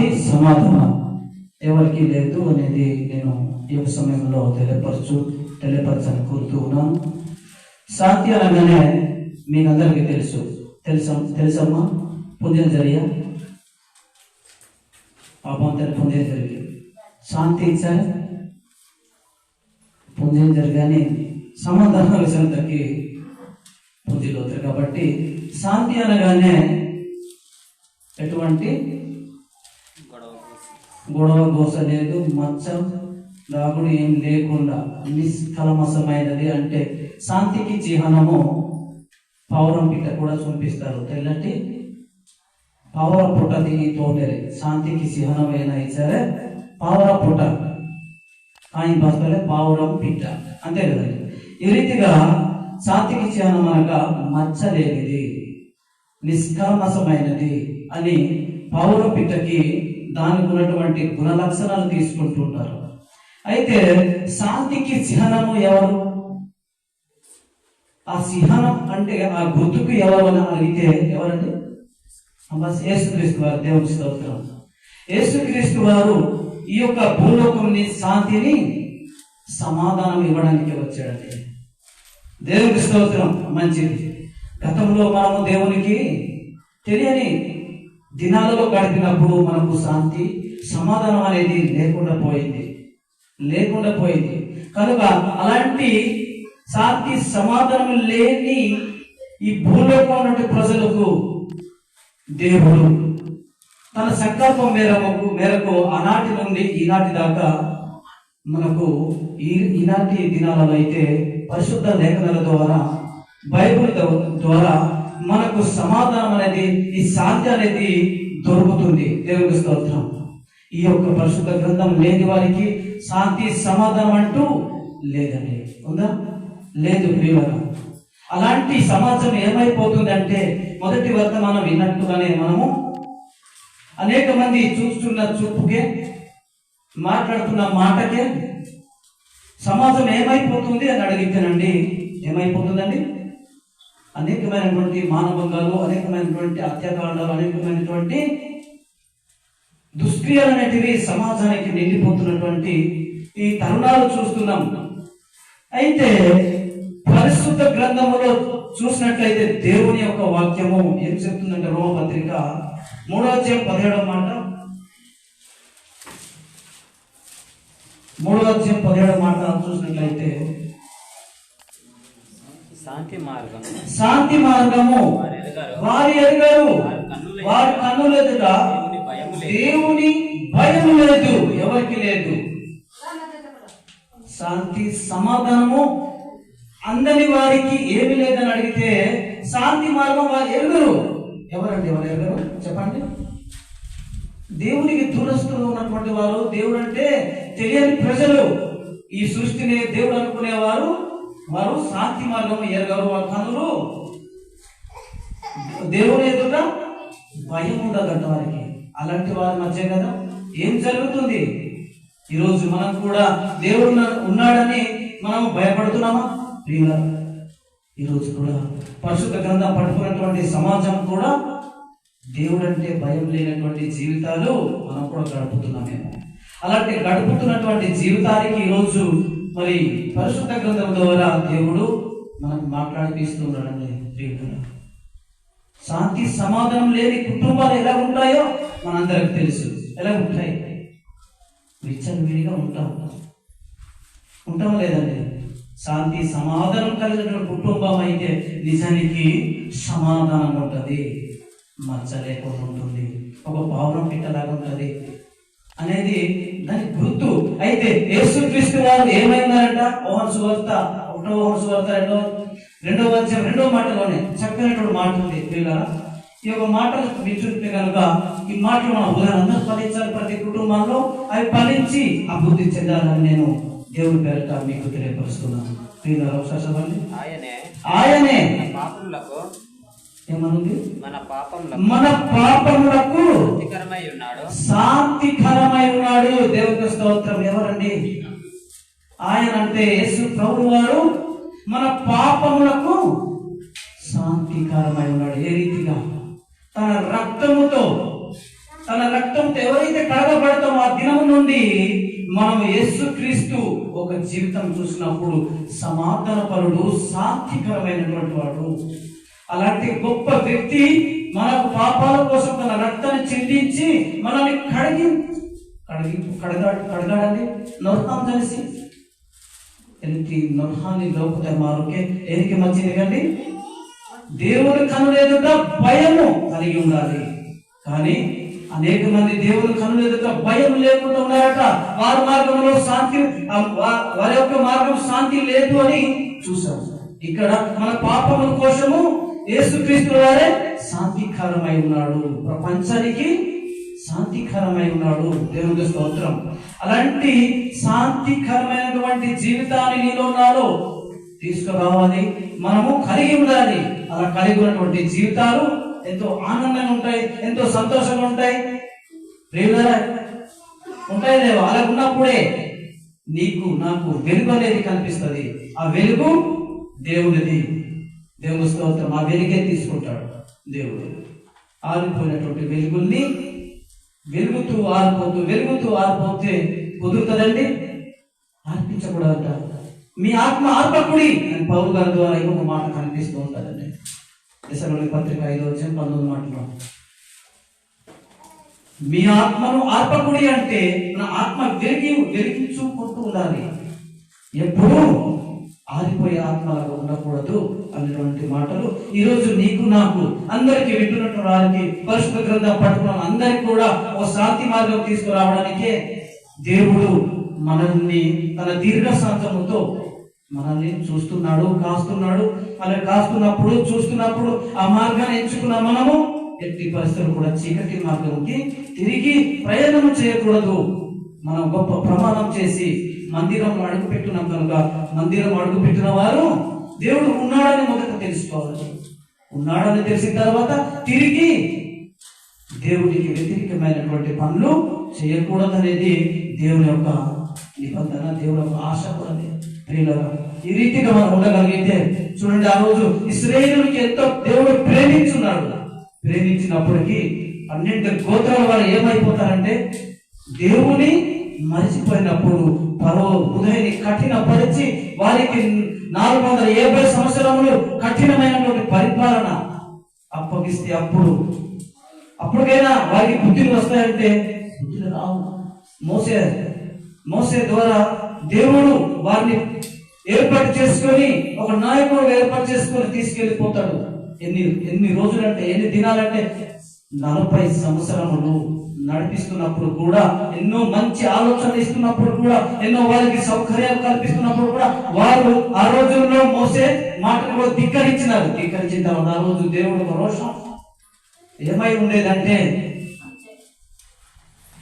శాంతి సమాధానం ఎవరికి లేదు అనేది నేను ఈ యొక్క సమయంలో తెలియపరచని కోరుతూ ఉన్నాను. శాంతి అనగానే మీకు అందరికీ తెలుసమ్మా పొందిన జరిగా పాపంతని పొందిన జరిగి శాంతి ఇచ్చారు పొందిన జరిగాని సమాధానం విషయంతకి పొందిలోతారు. కాబట్టి శాంతి అనగానే ఎటువంటి గొడవ గోస లేదు, మచ్చ రాగుడు ఏం లేకుండా నిష్కల్మషమైనది. అంటే శాంతికి చిహ్నము పావురం పిట్ట కూడా చూపిస్తారు. తెల్లటి పావుర పుట్ట తోటలే శాంతికి చిహ్నమైన ఇచ్చారే పావుర పుట్ట ఆయన భాషలో పావురం పిట్ట, అంతే కదండి. ఈ రీతిగా శాంతికి చిహ్నం అనగా మచ్చలేనిది, నిష్కల్మషమైనది అని పావుర పిట్టకి దానికి ఉన్నటువంటి గుణ లక్షణాలు తీసుకుంటుంటారు. అయితే శాంతికి చిహ్నము ఎవరు? ఆ చిహ్నం అంటే ఆ గుర్తుకు ఎవరు అని అడిగితే ఎవరండి? యేసుక్రీస్తు వారు. దేవుని స్తోత్రం. యేసుక్రీస్తు వారు ఈ యొక్క భూలోకంని శాంతిని సమాధానం ఇవ్వడానికి వచ్చాడండి. దేవుని స్తోత్రం. మంచిది. గతంలో మనము దేవునికి తెలియని దినాలలో గడిపినప్పుడు మనకు శాంతి సమాధానం అనేది లేకుండా పోయింది. కనుక అలాంటి శాంతి సమాధానం లేని ఈ భూలోకంలో ఉన్న ప్రజలకు దేవుడు తన సంకల్పం మేరకు ఆనాటి నుండి ఈనాటి దాకా మనకు ఈనాటి దినాలలో అయితే పరిశుద్ధ లేఖనాల ద్వారా బైబిల్ ద్వారా మనకు సమాధానం అనేది, ఈ శాంతి అనేది దొరుకుతుంది. దేవుని స్తోత్రం. ఈ యొక్క పరిశుద్ధ గ్రంథం లేని వారికి శాంతి సమాధానం అంటూ లేదండి. ఉందా? లేదు ప్రియులారా. అలాంటి సమాజం ఏమైపోతుందంటే మొదటి వర్తమానం విన్నట్టుగానే మనము అనేక మంది చూస్తున్న చూపుకే, మాట్లాడుతున్న మాటకే సమాజం ఏమైపోతుంది అని అడిగితేనండి ఏమైపోతుందండి? అనేకమైనటువంటి మానభంగాలు, అనేకమైనటువంటి హత్యాకాండాలు, అనేకమైనటువంటి దుష్క్రియలు అనేటివి సమాజానికి నిండిపోతున్నటువంటి ఈ తరుణాలు చూస్తున్నాం. అయితే పరిశుద్ధ గ్రంథములో చూసినట్లయితే దేవుని యొక్క వాక్యము ఏం చెప్తుందంటే రోమపత్రిక 3వ అధ్యాయం 17వ మాట, 3వ అధ్యాయం 17వ మాట చూసినట్లయితే శాంతి మార్గము వారి ఎరుగరు, వారి కన్నుల ఎదుట దేవుని భయం లేదు, ఎవరికి లేదు. శాంతి సమాధానము అందని వారికి ఏమి లేదని అడిగితే శాంతి మార్గం వారు ఎరుగరు. ఎవరండి ఎవరు ఎరుగరు చెప్పండి? దేవునికి దూరస్తులు ఉన్నటువంటి వారు, దేవుడు అంటే తెలియని ప్రజలు, ఈ సృష్టిని దేవుడు అనుకునేవారు, వారు శాంతి మార్గం ఎరగరు. వారి కన్నులు దేవుని ఎదుట భయం ఉండదంట వారికి. అలాంటి వారి మధ్య కదా ఏం జరుగుతుంది? ఈరోజు మనం కూడా దేవుడు ఉన్నాడని మనం భయపడుతున్నామా? ఈరోజు కూడా పరిశుద్ధ గ్రంథం పట్టుకున్నటువంటి సమాజం కూడా దేవుడు అంటే భయం లేనటువంటి జీవితాలు మనం కూడా గడుపుతున్నామేమో. అలాంటి గడుపుతున్నటువంటి జీవితానికి ఈరోజు మరి పరిశుద్ధ గ్రంథం ద్వారా దేవుడు మనకు మాట్లాడిపిస్తున్నాడండి. శాంతి సమాధానం లేని కుటుంబాలు ఎలా ఉంటాయో మనందరికి తెలుసు. ఎలా ఉంటాయి? విచ్చలవిడిగా ఉంటాం లేదండి. శాంతి సమాధానం కలిగినటువంటి కుటుంబం అయితే నిజానికి సమాధానం ఉంటుంది, మచ్చ లేకుండా ఉంటుంది, ఒక పావురం పిట్టలాగా ఉంటుంది అనేది దాని గుర్తు. అయితే యేసుక్రీస్తు వారు ఏమైనారంట? యోహాను సువార్త 1వ యోహాను సువార్త 2వ అధ్యాయం 2వ మాటలోనే చక్కనటువంటి మాట ఉంది. ఈ యొక్క మాటలు వింటుంటే కనుక ఈ మాటలు మన హృదయాలందరూ ఫలించాలి. ప్రతి కుటుంబంలో అవి ఫలించి అభివృద్ధి చెందాలని నేను దేవుని పేరిట మీకు తెలియపరుస్తున్నాను. ఆయనే ఏమనుంది? మన పాపములకు శాంతికరమై ఉన్నాడు. దేవుని స్తోత్రం. ఎవరండి ఆయన అంటే? యేసు ప్రభువు వారు మన పాపములకు శాంతికరమై ఉన్నాడు. ఏ రీతిగా? తన రక్తంతో ఎవరైతే ఒక జీవితం చూసినప్పుడు సమాధానపరుడు, శాంతికరమైనటువంటి వాడు. అలాంటి గొప్ప వ్యక్తి మనకు పాపాల కోసం తన రక్తాన్ని చెందించి మనల్ని కడగాడండి నొరహాం కలిసి ఎనికి నొరహాన్ని లోపతే మారుకే ఎనికి మంచిది కండి. దేవుని కనులెదుట భయము కలిగి ఉండాలి. కానీ అనేక మంది దేవుని కనులెదుట భయం లేకుండా ఉన్నారట. వారి మార్గంలో శాంతి, వారి యొక్క మార్గం శాంతి లేదు అని చూసాం. ఇక్కడ మన పాపముల కోసము యేసుక్రీస్తు వారే శాంతికరమై ఉన్నాడు, ప్రపంచానికి శాంతికరమై ఉన్నాడు. దేవునికి స్తోత్రం. అలాంటి శాంతికరమైనటువంటి జీవితాన్ని నీలో నాలో తీసుకురావాలి, మనము కలిగి ఉండాలి. అలా కలిగి ఉన్నటువంటి జీవితాలు ఎంతో ఆనందంగా ఉంటాయి, ఎంతో సంతోషంగా ఉంటాయి. ప్రియులారా, ఉంటాయి లేవా? అలా ఉన్నప్పుడే నీకు నాకు వెలుగు అనేది కనిపిస్తుంది. ఆ వెలుగు దేవుడిది. దేవుని స్తోత్రం. ఆ వెలుగే తీసుకుంటాడు దేవుడు. ఆరిపోయినటువంటి వెలుగుల్ని వెలుగుతూ ఆరిపోతే కుదురుతుందండి? ఆర్పించకూడదట. మీ ఆత్మ ఆర్పకుడి అని పౌలు గారి ద్వారా ఇంకొక మాట కనిపిస్తూ ఉంటుందండి. దశలోని పత్రిక 5:19 మాటలో మీ ఆత్మను ఆర్పకుడి అంటే మన ఆత్మ వెలిగించుకుంటూ ఉండాలి. ఎప్పుడూ ఆరిపోయే ఆత్మలాగా ఉండకూడదు అనేటువంటి మాటలు ఈరోజు నీకు నాకు అందరికీ వింటున్నట్టు వారికి పరిశుద్ధ గ్రంథం పట్టుకున్న అందరికి కూడా ఓ శాంతి మార్గం తీసుకురావడానికే దేవుడు మనల్ని తన దీర్ఘశాంతముతో మనల్ని చూస్తున్నాడు, కాస్తున్నాడు. అలా కాస్తున్నప్పుడు, చూస్తున్నప్పుడు ఆ మార్గాన్ని ఎంచుకున్న మనము ఎట్టి పరిస్థితులు కూడా చీకటి మార్గంకి తిరిగి ప్రయాణం చేయకూడదు. మనం గొప్ప ప్రమాణం చేసి మందిరంలో అడుగుపెట్టినాం కనుక మందిరం అడుగుపెట్టిన వారు దేవుడు ఉన్నాడని మొదట తెలుసుకోవాలి. ఉన్నాడని తెలిసిన తర్వాత తిరిగి దేవుడికి వ్యతిరేకమైనటువంటి పనులు చేయకూడదనేది దేవుని యొక్క నిబంధన, దేవుని యొక్క ఆశ కూడా. ఈ రీతిగా మనం ఉండగలిగితే చూడండి, ఆ రోజు ఇశ్రాయేలుకి ఎంతో దేవుడు ప్రేమించున్నాడు. ప్రేమించినప్పటికీ 12 గోత్రాల వారు ఏమైపోతారంటే దేవుని మరిచిపోయినప్పుడు పరో హృదయాన్ని కఠినపరిచి వారికి 470 సంవత్సరములు కఠినమైనటువంటి పరిపాలన అప్పగిస్తే అప్పటికైనా వారికి బుద్ధులు వస్తాయంటే బుద్ధులు రావు. మోసే ద్వారా దేవుడు వారిని ఏర్పాటు చేసుకొని ఒక నాయకుడు ఏర్పాటు చేసుకొని తీసుకెళ్లిపోతాడు. ఎన్ని రోజులంటే, ఎన్ని దినాలంటే 40 సంవత్సరములు నడిపిస్తున్నప్పుడు కూడా, ఎన్నో మంచి ఆలోచనలు ఇస్తున్నప్పుడు కూడా, ఎన్నో వారికి సౌకర్యాలు కల్పిస్తున్నప్పుడు కూడా వారు ఆ రోజుల్లో మోసే మాటలు కూడా ధిక్కరించినారు. ధిక్కరించిన తర్వాత ఆ రోజు దేవుడు రోషం ఏమై ఉండేదంటే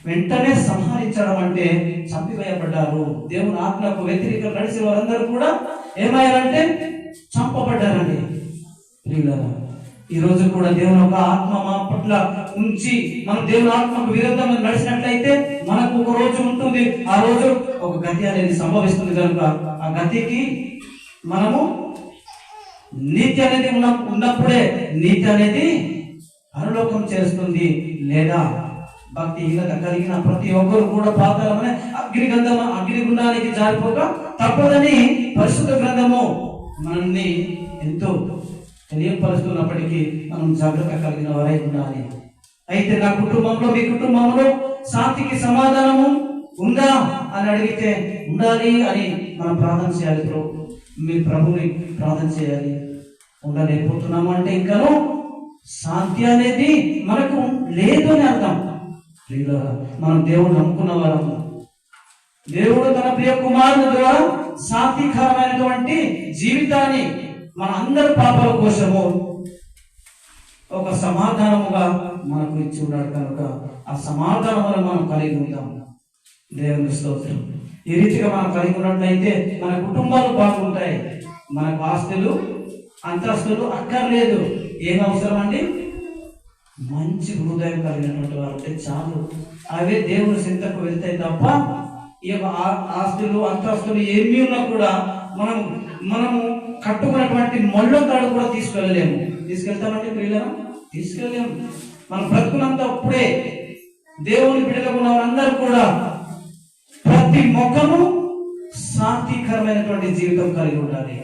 వెంటనే సంహరించడం అంటే చంపివేయబడ్డారు. దేవుని ఆజ్ఞకు వ్యతిరేకంగా నడిచిన వారందరూ కూడా ఏమయ్యారంటే చంపబడ్డారండి. ప్రియులారా, ఈ రోజు కూడా దేవుని ఒక ఆత్మ మా పట్ల ఉంచి మనం దేవుని ఆత్మకు విరుద్ధంగా నడిచినట్లయితే మనకు ఒక రోజు ఉంటుంది. ఆ రోజు ఒక గతి అనేది సంభవిస్తుంది కనుక ఆ గతికి మనము నీతి అనేది ఉన్నప్పుడే నీతి అనేది పరలోకం చేస్తుంది. లేదా భక్తి హీనత కలిగిన ప్రతి ఒక్కరు కూడా పాతాళమనే అగ్నిగుండానికి జారిపోక తప్పదని పరిశుద్ధ గ్రంథము మనల్ని ఎంతో తెలియపరుస్తున్నప్పటికీ మనం జాగ్రత్త కలిగిన వారై ఉండాలి. అయితే నా కుటుంబంలో, మీ కుటుంబంలో శాంతికి సమాధానము ఉందా అని అడిగితే ఉండాలి అని మనం ప్రార్థన చేయాలి. మీ ప్రభుని ప్రార్థన చేయాలి. ఉండలేకపోతున్నాము అంటే ఇంకాను శాంతి అనేది మనకు లేదు అని అర్థం. మనం దేవుడు నమ్ముకున్న వారము. దేవుడు తన ప్రియ కుమారుని ద్వారా శాంతికరమైనటువంటి జీవితాన్ని మన అందరి పాపాల కోసము ఒక సమాధానముగా మనకు ఇచ్చి ఉన్నాడు కనుక ఆ సమాధానమును మనం కలిగి ఉంటాం. దేవుని స్తోత్రం. ఈ రీతిగా మనం కలిగి ఉన్నట్లయితే మన కుటుంబాలు బాగుంటాయి. మనకు ఆస్తులు అంతస్తులు అక్కర్లేదు. ఏం అవసరం అండి? మంచి హృదయం కలిగినటువంటి వారు అంటే చాలు. అవే దేవుని చింతకు వెళ్తాయి తప్ప ఈ యొక్క ఆస్తులు అంతస్తులు ఏమీ ఉన్నా కూడా మనము కట్టుకున్నటువంటి మొళ్ళ తాడు కూడా తీసుకెళ్ళలేము. తీసుకెళ్తామంటే పిల్లలను తీసుకెళ్ళలేము. మనం బ్రతుకున్నంత అప్పుడే దేవుని బిడ్డలకు ఉన్న వారందరూ కూడా ప్రతి ముఖము శాంతికరమైనటువంటి జీవితం కలిగి ఉండాలి.